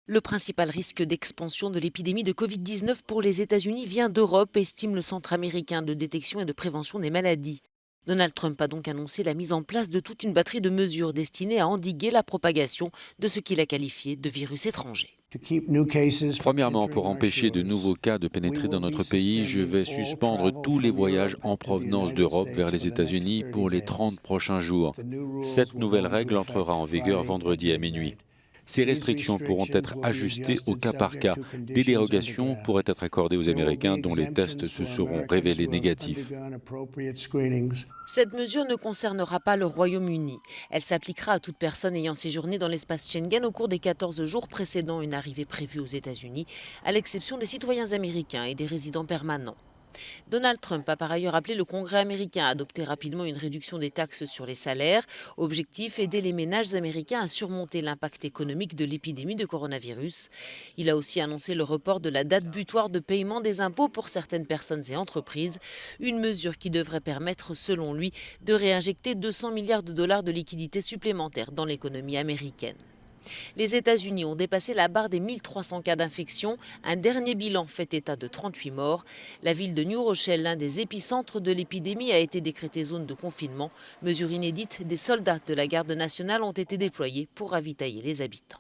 Le principal risque d'expansion de l'épidémie de Covid-19 pour les États-Unis vient d'Europe, estime le Centre américain de détection et de prévention des maladies. Donald Trump a donc annoncé la mise en place de toute une batterie de mesures destinées à endiguer la propagation de ce qu'il a qualifié de virus étranger. Premièrement, pour empêcher de nouveaux cas de pénétrer dans notre pays, je vais suspendre tous les voyages en provenance d'Europe vers les États-Unis pour les 30 prochains jours. Cette nouvelle règle entrera en vigueur vendredi à minuit. Ces restrictions pourront être ajustées au cas par cas. Des dérogations pourraient être accordées aux Américains dont les tests se seront révélés négatifs. Cette mesure ne concernera pas le Royaume-Uni. Elle s'appliquera à toute personne ayant séjourné dans l'espace Schengen au cours des 14 jours précédant une arrivée prévue aux États-Unis, à l'exception des citoyens américains et des résidents permanents. Donald Trump a par ailleurs appelé le Congrès américain à adopter rapidement une réduction des taxes sur les salaires. Objectif, aider les ménages américains à surmonter l'impact économique de l'épidémie de coronavirus. Il a aussi annoncé le report de la date butoir de paiement des impôts pour certaines personnes et entreprises, une mesure qui devrait permettre, selon lui, de réinjecter 200 milliards de dollars de liquidités supplémentaires dans l'économie américaine. Les États-Unis ont dépassé la barre des 1300 cas d'infection. Un dernier bilan fait état de 38 morts. La ville de New Rochelle, l'un des épicentres de l'épidémie, a été décrétée zone de confinement. Mesure inédite, des soldats de la garde nationale ont été déployés pour ravitailler les habitants.